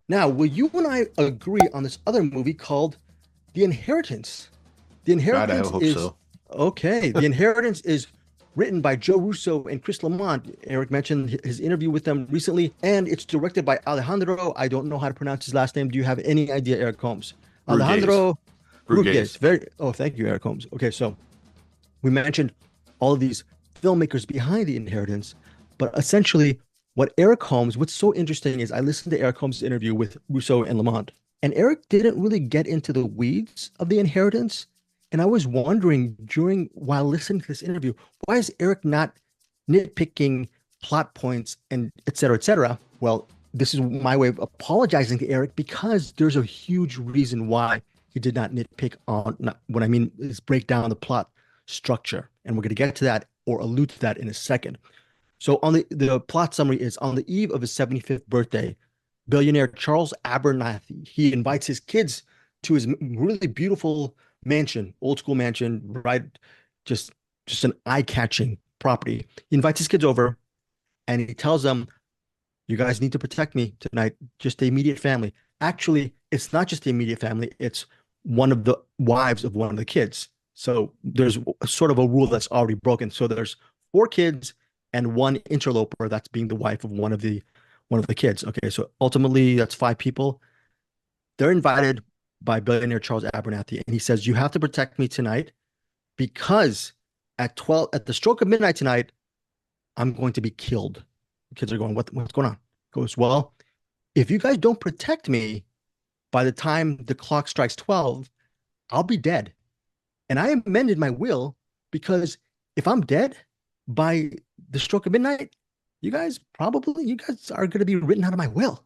Now, will you and I agree on this other movie called The Inheritance? The God, I Inheritance hope is so. okay. The Inheritance is written by Joe Russo and Chris Lamont. Eric mentioned his interview with them recently, and it's directed by Alejandro. I don't know how to pronounce his last name. Do you have any idea, Eric Holmes? Bruges. Alejandro Brugues. Bruges. Very. Oh, thank you, Eric Holmes. Okay, so we mentioned all of these filmmakers behind The Inheritance, but essentially, what's so interesting is I listened to Eric Holmes' interview with Russo and Lamont, and Eric didn't really get into the weeds of The Inheritance. And I was wondering while listening to this interview, why is Eric not nitpicking plot points and et cetera, et cetera? Well, this is my way of apologizing to Eric because there's a huge reason why he did not nitpick on not, what I mean is break down the plot structure. And we're going to get to that or allude to that in a second. So on the plot summary is on the eve of his 75th birthday, billionaire Charles Abernathy, he invites his kids to his really beautiful mansion, old school mansion, right? Just just an eye-catching property. He invites his kids over and he tells them, "You guys need to protect me tonight, just the immediate family." Actually, it's not just the immediate family, it's one of the wives of one of the kids. So there's sort of a rule that's already broken. So there's four kids and one interloper that's being the wife of one of the kids. Okay, so ultimately that's five people. They're invited by billionaire Charles Abernathy, and he says, "You have to protect me tonight because at the stroke of midnight tonight, I'm going to be killed." The kids are going, what's going on? He goes, "Well, if you guys don't protect me by the time the clock strikes 12, I'll be dead. And I amended my will because if I'm dead by the stroke of midnight, you guys are going to be written out of my will."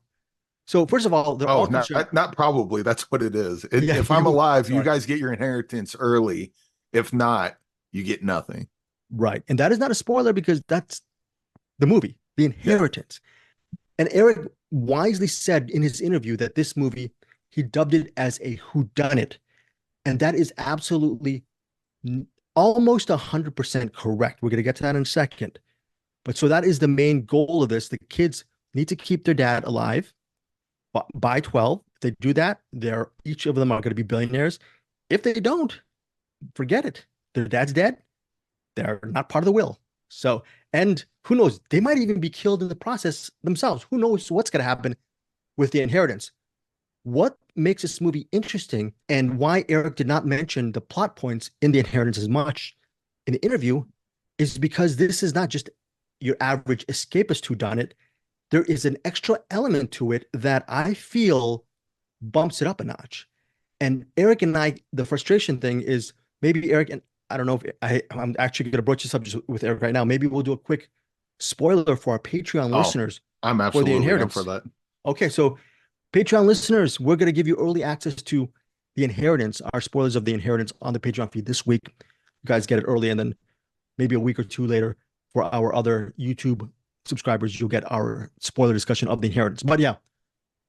So first of all, they're Oh, all not concerned. not probably. That's what it is. Yeah, If I'm you alive, you sorry. guys get your inheritance early. If not, you get nothing. Right. And that is not a spoiler because that's the movie, The Yeah. Inheritance. And Eric wisely said in his interview that this movie, he dubbed it as a whodunit. And that is absolutely almost 100% correct. We're going to get to that in a second. But so that is the main goal of this. The kids need to keep their dad alive by 12. If they do that, each of them are going to be billionaires. If they don't, forget it. Their dad's dead. They're not part of the will. So, and who knows? They might even be killed in the process themselves. Who knows what's going to happen with the inheritance? What makes this movie interesting and why Eric did not mention the plot points in the inheritance as much in the interview is because this is not just your average escapist who done it. There is an extra element to it that I feel bumps it up a notch. And Eric and I, the frustration thing is maybe Eric and I don't know if I'm actually going to broach the subject with Eric right now. Maybe we'll do a quick spoiler for our Patreon Oh, listeners I'm for the absolutely down for inheritance. that. Okay, so Patreon listeners, we're going to give you early access to the inheritance, our spoilers of the inheritance on the Patreon feed this week. You guys get it early, and then maybe a week or two later for our other YouTube subscribers, you'll get our spoiler discussion of the inheritance. But yeah,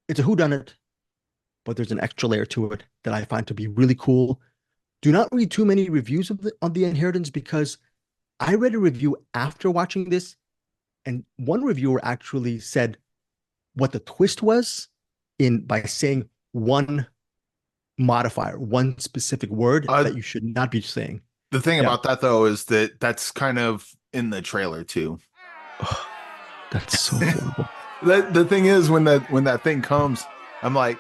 it's a whodunit, but there's an extra layer to it that I find to be really cool. Do not read too many reviews on the inheritance because I read a review after watching this, and one reviewer actually said what the twist was in by saying one modifier, one specific word Uh, that you should not be saying. the thing Yeah. about that though is that that's kind of in the trailer too. Oh, that's so horrible. The thing is when that thing comes, I'm like,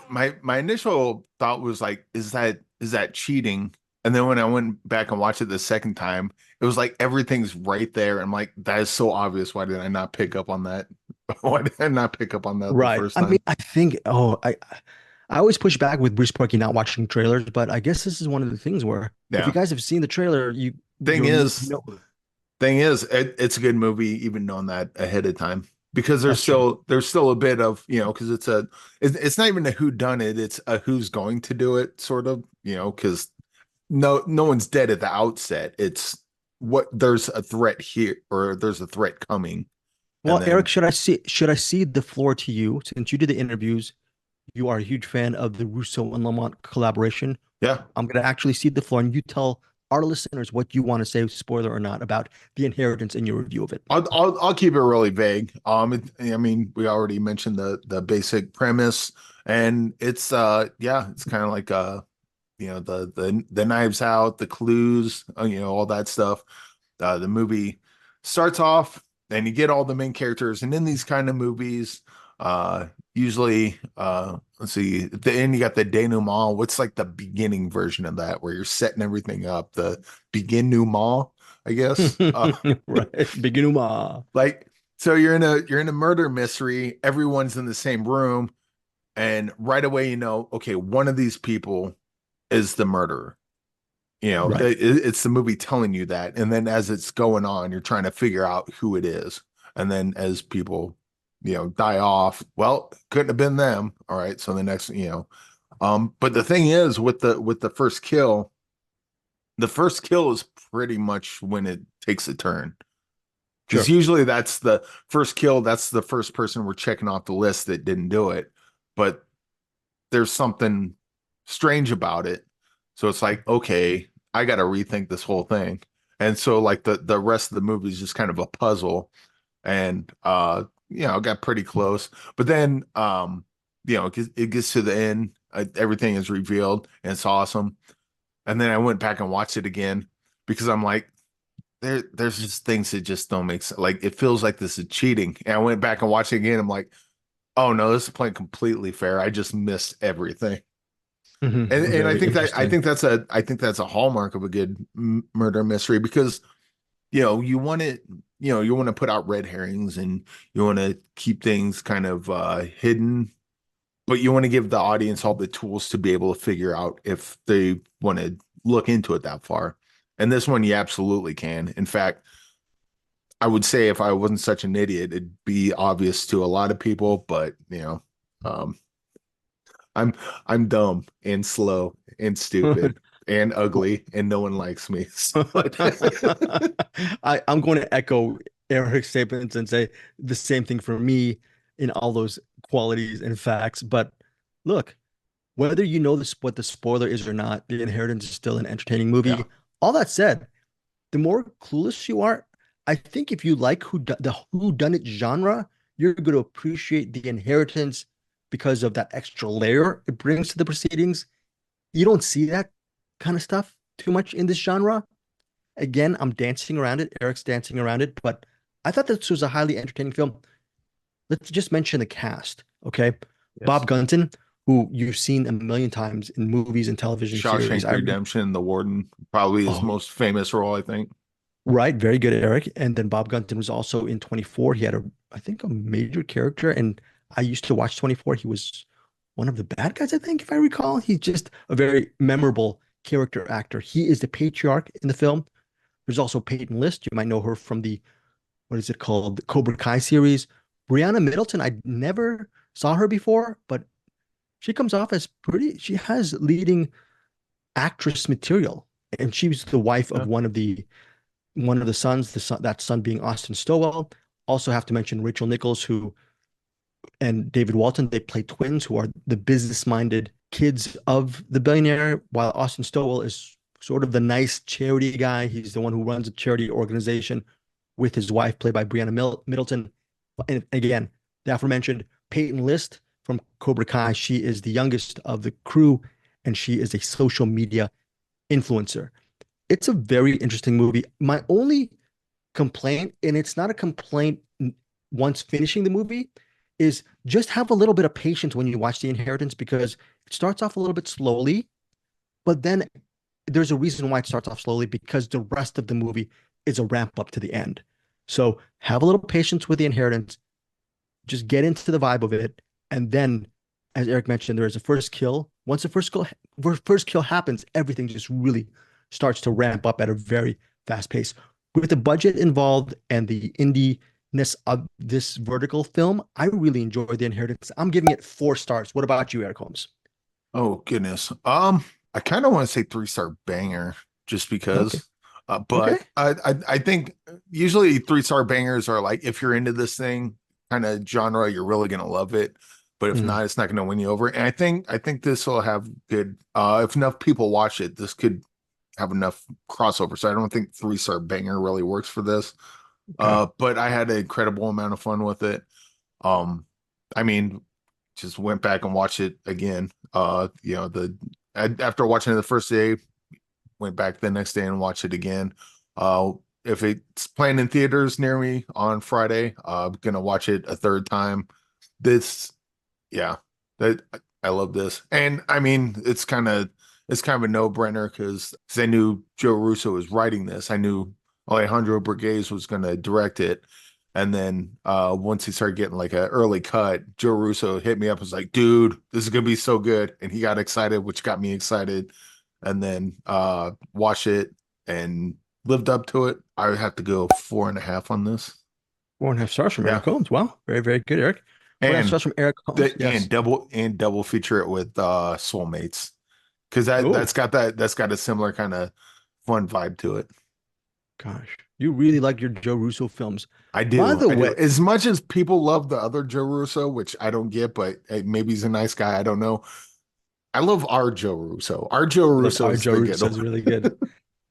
my initial thought was like, is that cheating? And then when I went back and watched it the second time, it was like everything's right there. I'm like, that is so obvious. Why did I not pick up on that? Why did I not pick up on that the Right. first I mean, time? I think, I always push back with Bruce Sparky not watching trailers, but I guess this is one of the things where if you Yeah. guys have seen the trailer, you Thing you is, know thing is, it's a good movie even knowing that ahead of time because there's that's true. still there's still a bit of because it's not even a who done it, it's a who's going to do it sort of because no one's dead at the outset. It's what there's a threat here or there's a threat coming, and Well, Eric, then should I see the floor to you since you did the interviews? You are a huge fan of the Russo and Lamont collaboration. yeah, I'm going to actually cede the floor and you tell our listeners what you want to say, spoiler or not, about The Inheritance in your review of it. I'll keep it really vague. I mean, we already mentioned the basic premise, and it's yeah, it's kind of like the Knives Out, the clues, all that stuff. The movie starts off, and you get all the main characters, and in these kind of movies, usually, let's see, at the end you got the denouement. What's like the beginning version of that, where you're setting everything up? The beginouement, I guess. Right. Big Uma. Like, so you're in a murder mystery. Everyone's in the same room, and right away okay, one of these people is the murderer. Right. It's the movie telling you that, and then as it's going on, you're trying to figure out who it is, and then as people, die off, well, couldn't have been them. All right, so the next, but the thing is with the first kill is pretty much when it takes a turn. Because Sure. usually that's the first kill, that's the first person we're checking off the list that didn't do it. But there's something strange about it. So it's like, okay, I got to rethink this whole thing. And so like the rest of the movie is just kind of a puzzle. And it got pretty close. But then it gets to the end, everything is revealed and it's awesome. And then I went back and watched it again because I'm like, there's just things that just don't make sense. Like it feels like this is cheating. And I went back and watched it again. I'm like, oh no, this is playing completely fair. I just missed everything. And I Very think that interesting. I think that's a hallmark of a good murder mystery because you want it, you want to put out red herrings and you want to keep things kind of hidden, but you want to give the audience all the tools to be able to figure out if they want to look into it that far. And this one, you absolutely can. In fact, I would say if I wasn't such an idiot, it'd be obvious to a lot of people, but um, I'm I'm dumb and slow and stupid and ugly and no one likes me. I'm going to echo Eric's statements and say the same thing for me in all those qualities and facts. But look, whether you know this what the spoiler is or not, The Inheritance is still an entertaining Yeah. movie. All that said, the more clueless you are, I think if you like the whodunit genre, you're going to appreciate The Inheritance because of that extra layer it brings to the proceedings. You don't see that kind of stuff too much in this genre. Again, I'm dancing around it. Eric's dancing around it, but I thought this was a highly entertaining film. Let's just mention the cast, okay? Yes. Bob Gunton, who you've seen a million times in movies and television series. Shawshank Redemption, The Warden, probably his Oh, most famous role, I think. right, very good, Eric. And then Bob Gunton was also in 24. He had I think, a major character, and I used to watch 24. He was one of the bad guys, I think, if I recall. He's just a very memorable character actor. He is the patriarch in the film. There's also Peyton List. You might know her from the what is it called? The Cobra Kai series. Brianna Middleton, I never saw her before, but she comes off as she has leading actress material. And she was the wife of Yeah. one of the sons, that son being Austin Stowell. Also have to mention Rachel Nichols, who and David Walton, they play twins who are the business-minded kids of the billionaire, while Austin Stowell is sort of the nice charity guy. He's the one who runs a charity organization with his wife, played by Brianna Middleton. And again, the aforementioned Peyton List from Cobra Kai. She is the youngest of the crew, and she is a social media influencer. It's a very interesting movie. My only complaint, and it's not a complaint once finishing the movie, is just have a little bit of patience when you watch The Inheritance because it starts off a little bit slowly, but then there's a reason why it starts off slowly because the rest of the movie is a ramp up to the end. So have a little patience with The Inheritance, just get into the vibe of it, and then, as Eric mentioned, there is a first kill. Once the first kill happens, everything just really starts to ramp up at a very fast pace. With the budget involved and the indie-ness of this vertical film, I really enjoy The Inheritance. I'm giving it 4 stars. What about you, Eric Holmes? Oh goodness. I kind of want to say 3-star banger just Okay. because. Okay. But I think usually 3-star bangers are like if you're into this thing kind of genre, you're really gonna love it. But if Mhm. not, it's not gonna win you over. And I think this will have good if enough people watch it, this could have enough crossover. So I don't think 3-star banger really works for this. Okay. But I had an incredible amount of fun with it. Um, I mean, just went back and watched it again. After watching it the first day, went back the next day and watched it again. If it's playing in theaters near me on Friday, I'm gonna watch it a third time. This, yeah, that I love this, and I mean, it's kind of a no-brainer because I knew Joe Russo was writing this. I knew Alejandro Borges was gonna direct it, and then once he started getting like an early cut, Joe Russo hit me up and was like, "Dude, this is gonna be so good," and he got excited, which got me excited, and then watched it and lived up to it. I would have to go 4.5 on this. 4.5 stars from Yeah. Eric Holmes. Wow. Very, very good, Eric. 4.5 stars And from Eric Holmes. Yes. double feature it with Soulmates. Because Oh, that's got a similar kind of fun vibe to it. gosh. You really like your Joe Russo films. I By do. the I do. way, As much as people love the other Joe Russo, which I don't get, but maybe he's a nice guy. I don't know. I love our Joe Russo. Our Joe I love Russo our is Joe the good Russo is one. really good.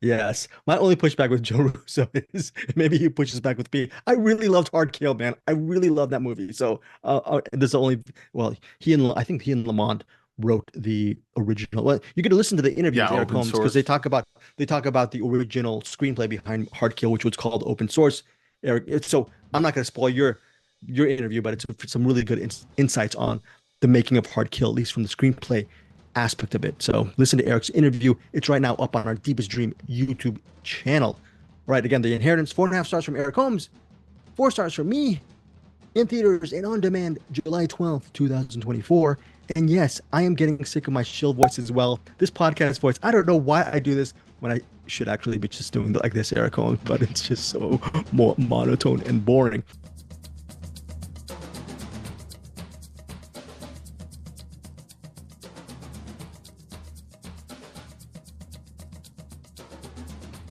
Yes. My only pushback with Joe Russo is maybe he pushes back with me. I really loved Hard Kill, man. I really love that movie. So there's only well, I think he and Lamont wrote the original. Well, you could listen to the interview Yeah, with Eric open Holmes because source. they talk about the original screenplay behind Hard Kill, which was called Open Source. Eric, so I'm not going to spoil your interview, but it's some really good insights on the making of Hard Kill, at least from the screenplay aspect of it. So listen to Eric's interview. It's right now up on our Deepest Dream YouTube channel. Right, again, The Inheritance, 4.5 stars from Eric Holmes, 4 stars from me, in theaters and on demand July 12th, 2024. And yes, I am getting sick of my shill voice as well. This podcast voice, I don't know why I do this when I should actually be just doing like this, Eric Holmes, but it's just so more monotone and boring.